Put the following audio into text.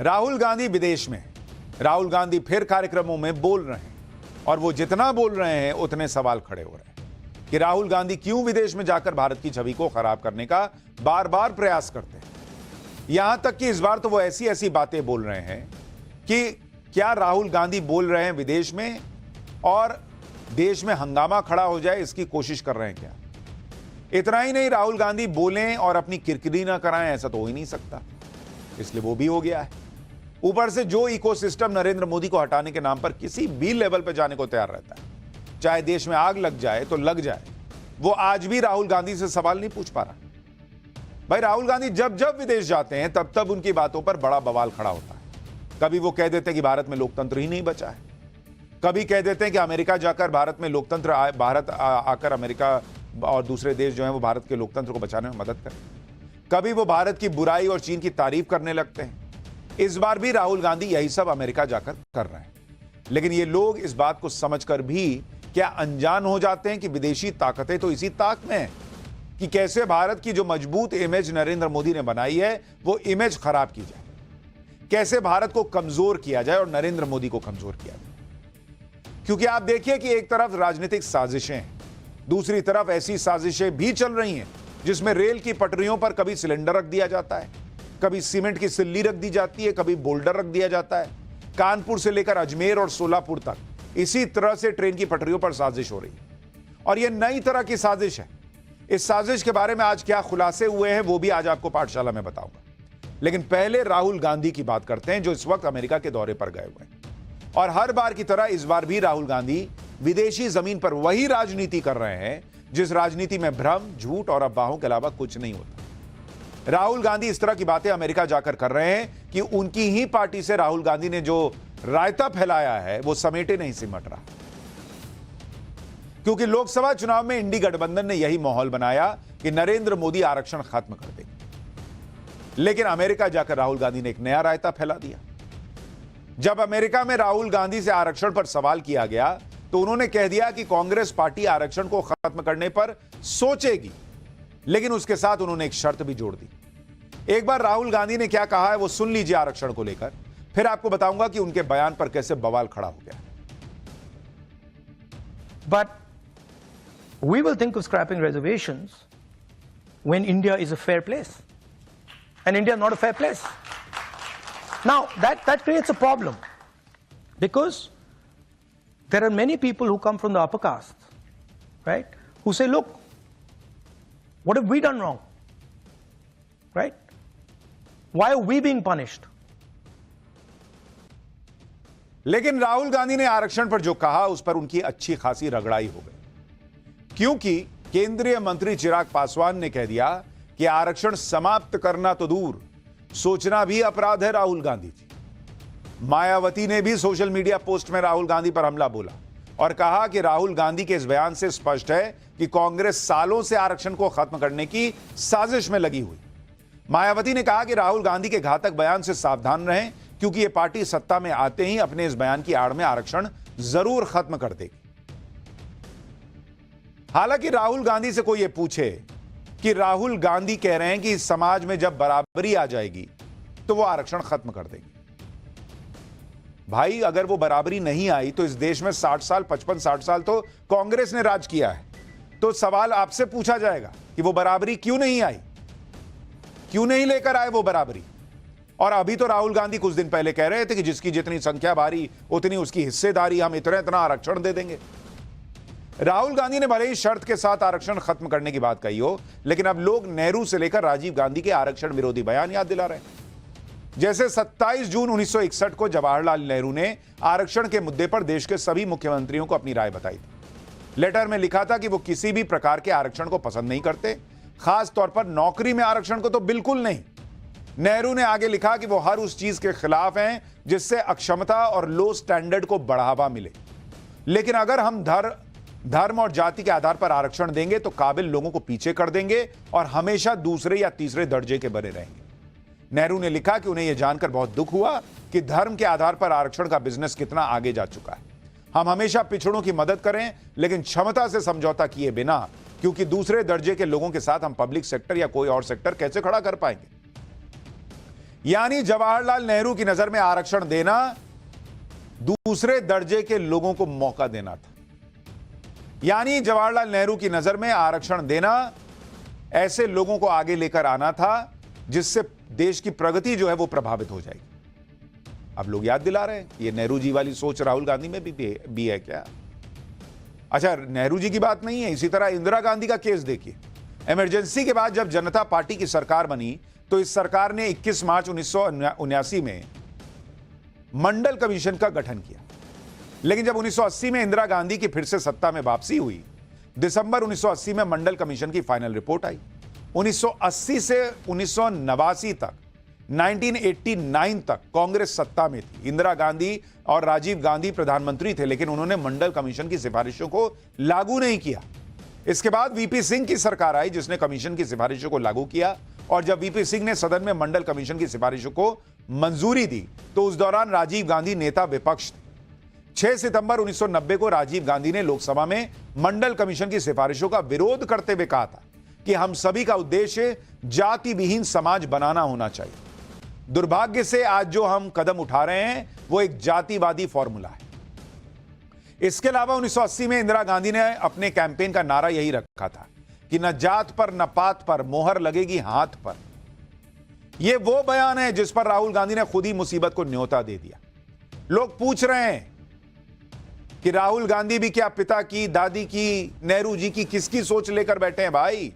राहुल गांधी विदेश में, राहुल गांधी फिर कार्यक्रमों में बोल रहे हैं और वो जितना बोल रहे हैं उतने सवाल खड़े हो रहे हैं कि राहुल गांधी क्यों विदेश में जाकर भारत की छवि को खराब करने का बार बार प्रयास करते हैं। यहां तक कि इस बार तो वो ऐसी ऐसी बातें बोल रहे हैं कि क्या राहुल गांधी बोल रहे हैं विदेश में और देश में हंगामा खड़ा हो जाए इसकी कोशिश कर रहे हैं क्या। इतना ही नहीं, राहुल गांधी बोलें और अपनी किरकिरी ना कराएं, ऐसा तो हो ही नहीं सकता, इसलिए वो भी हो गया है। ऊपर से जो इकोसिस्टम नरेंद्र मोदी को हटाने के नाम पर किसी भी लेवल पर जाने को तैयार रहता है, चाहे देश में आग लग जाए तो लग जाए, वो आज भी राहुल गांधी से सवाल नहीं पूछ पा रहा। भाई राहुल गांधी जब जब विदेश जाते हैं तब तब उनकी बातों पर बड़ा बवाल खड़ा होता है। कभी वो कह देते हैं कि भारत में लोकतंत्र ही नहीं बचा है, कभी कह देते हैं कि अमेरिका जाकर भारत में लोकतंत्र भारत आकर अमेरिका और दूसरे देश जो हैं वो भारत के लोकतंत्र को बचाने में मदद करें, कभी वो भारत की बुराई और चीन की तारीफ करने लगते हैं। इस बार भी राहुल गांधी यही सब अमेरिका जाकर कर रहे हैं। लेकिन ये लोग इस बात को समझकर भी क्या अनजान हो जाते हैं कि विदेशी ताकतें तो इसी ताक में हैं कि कैसे भारत की जो मजबूत इमेज नरेंद्र मोदी ने बनाई है वो इमेज खराब की जाए, कैसे भारत को कमजोर किया जाए और नरेंद्र मोदी को कमजोर किया जाए। क्योंकि आप देखिए कि एक तरफ राजनीतिक साजिशें हैं, दूसरी तरफ ऐसी साजिशें भी चल रही हैं जिसमें रेल की पटरियों पर कभी सिलेंडर रख दिया जाता है, कभी सीमेंट की सिल्ली रख दी जाती है, कभी बोल्डर रख दिया जाता है। कानपुर से लेकर अजमेर और सोलापुर तक इसी तरह से ट्रेन की पटरियों पर साजिश हो रही है और यह नई तरह की साजिश है। इस साजिश के बारे में आज क्या खुलासे हुए हैं वो भी आज आपको पाठशाला में बताऊंगा। लेकिन पहले राहुल गांधी की बात करते हैं जो इस वक्त अमेरिका के दौरे पर गए हुए हैं। और हर बार की तरह इस बार भी राहुल गांधी विदेशी जमीन पर वही राजनीति कर रहे हैं जिस राजनीति में भ्रम, झूठ और अफवाहों के अलावा कुछ नहीं होता। राहुल गांधी इस तरह की बातें अमेरिका जाकर कर रहे हैं कि उनकी ही पार्टी से राहुल गांधी ने जो रायता फैलाया है वो समेटे नहीं सिमट रहा। क्योंकि लोकसभा चुनाव में इंडी गठबंधन ने यही माहौल बनाया कि नरेंद्र मोदी आरक्षण खत्म कर देंगे। लेकिन अमेरिका जाकर राहुल गांधी ने एक नया रायता फैला दिया। जब अमेरिका में राहुल गांधी से आरक्षण पर सवाल किया गया तो उन्होंने कह दिया कि कांग्रेस पार्टी आरक्षण को खत्म करने पर सोचेगी, लेकिन उसके साथ उन्होंने एक शर्त भी जोड़ दी। एक बार राहुल गांधी ने क्या कहा है वो सुन लीजिए आरक्षण को लेकर, फिर आपको बताऊंगा कि उनके बयान पर कैसे बवाल खड़ा हो गया। But we will think of scrapping reservations when India is a fair place. And India is not a fair place. Now, that creates a problem. Because there are many people who come from the upper caste, right? Who say, look, what have we done wrong? Right? Why are we being punished? लेकिन राहुल गांधी ने आरक्षण पर जो कहा उस पर उनकी अच्छी खासी रगड़ाई हो गई। क्योंकि केंद्रीय मंत्री चिराग पासवान ने कह दिया कि आरक्षण समाप्त करना तो दूर, सोचना भी अपराध है राहुल गांधी जी। मायावती ने भी सोशल मीडिया पोस्ट में राहुल गांधी पर हमला बोला और कहा कि राहुल गांधी के इस बयान से स्पष्ट है कि कांग्रेस सालों से आरक्षण को खत्म करने की साजिश में लगी हुई। मायावती ने कहा कि राहुल गांधी के घातक बयान से सावधान रहें क्योंकि यह पार्टी सत्ता में आते ही अपने इस बयान की आड़ में आरक्षण जरूर खत्म कर देगी। हालांकि राहुल गांधी से कोई यह पूछे कि राहुल गांधी कह रहे हैं कि इस समाज में जब बराबरी आ जाएगी तो वो आरक्षण खत्म कर देंगे। भाई अगर वो बराबरी नहीं आई तो इस देश में 60 साल 55-60 साल तो कांग्रेस ने राज किया है, तो सवाल आपसे पूछा जाएगा कि वो बराबरी क्यों नहीं आई, क्यों नहीं लेकर आए वो बराबरी। और अभी तो राहुल गांधी कुछ दिन पहले कह रहे थे कि जिसकी जितनी संख्या भारी उतनी उसकी हिस्सेदारी, हम इतना आरक्षण दे देंगे। राहुल गांधी ने भले ही शर्त के साथ आरक्षण खत्म करने की बात कही हो, लेकिन अब लोग नेहरू से लेकर राजीव गांधी के आरक्षण विरोधी बयान याद दिला रहे हैं। जैसे 27 जून 1961 को जवाहरलाल नेहरू ने आरक्षण के मुद्दे पर देश के सभी मुख्यमंत्रियों को अपनी राय बताई थी। लेटर में लिखा था कि वो किसी भी प्रकार के आरक्षण को पसंद नहीं करते, खास तौर पर नौकरी में आरक्षण को तो बिल्कुल नहीं। नेहरू ने आगे लिखा कि वो हर उस चीज के खिलाफ हैं जिससे अक्षमता और लो स्टैंडर्ड को बढ़ावा मिले, लेकिन अगर हम धर्म और जाति के आधार पर आरक्षण देंगे तो काबिल लोगों को पीछे कर देंगे और हमेशा दूसरे या तीसरे दर्जे के बने रहेंगे। नेहरू ने लिखा कि उन्हें यह जानकर बहुत दुख हुआ कि धर्म के आधार पर आरक्षण का बिजनेस कितना आगे जा चुका है। हम हमेशा पिछड़ों की मदद करें, लेकिन क्षमता से समझौता किए बिना, क्योंकि दूसरे दर्जे के लोगों के साथ हम पब्लिक सेक्टर या कोई और सेक्टर कैसे खड़ा कर पाएंगे। यानी जवाहरलाल नेहरू की नजर में आरक्षण देना दूसरे दर्जे के लोगों को मौका देना था। यानी जवाहरलाल नेहरू की नजर में आरक्षण देना ऐसे लोगों को आगे लेकर आना था जिससे देश की प्रगति जो है वो प्रभावित हो जाएगी। अब लोग याद दिला रहे हैं ये नेहरू जी वाली सोच राहुल गांधी में भी है क्या? अच्छा, नेहरू जी की बात नहीं है। इसी तरह इंदिरा गांधी का केस देखिए। इमरजेंसी के बाद जब जनता पार्टी की सरकार बनी तो इस सरकार ने 21 मार्च 1979 में मंडल कमीशन का गठन किया। लेकिन जब 1980 में इंदिरा गांधी की फिर से सत्ता में वापसी हुई, दिसंबर 1980 में मंडल कमीशन की फाइनल रिपोर्ट आई। 1980 से 1989 तक 1989 तक कांग्रेस सत्ता में थी। इंदिरा गांधी और राजीव गांधी प्रधानमंत्री थे, लेकिन उन्होंने मंडल कमीशन की सिफारिशों को लागू नहीं किया। इसके बाद वीपी सिंह की सरकार आई जिसने कमीशन की सिफारिशों को लागू किया, और जब वीपी सिंह ने सदन में मंडल कमीशन की सिफारिशों को मंजूरी दी तो उस दौरान राजीव गांधी नेता विपक्ष थे। 6 सितंबर 1990 को राजीव गांधी ने लोकसभा में मंडल कमीशन की सिफारिशों का विरोध करते हुए कहा था कि हम सभी का उद्देश्य जाति विहीन समाज बनाना होना चाहिए। दुर्भाग्य से आज जो हम कदम उठा रहे हैं वो एक जातिवादी फॉर्मूला है। इसके अलावा 1980 में इंदिरा गांधी ने अपने कैंपेन का नारा यही रखा था कि न जात पर न पात पर मोहर लगेगी हाथ पर। यह वो बयान है जिस पर राहुल गांधी ने खुद ही मुसीबत को न्योता दे दिया। लोग पूछ रहे हैं कि राहुल गांधी भी क्या पिता की, दादी की, नेहरू जी की, किसकी सोच लेकर बैठे हैं भाई?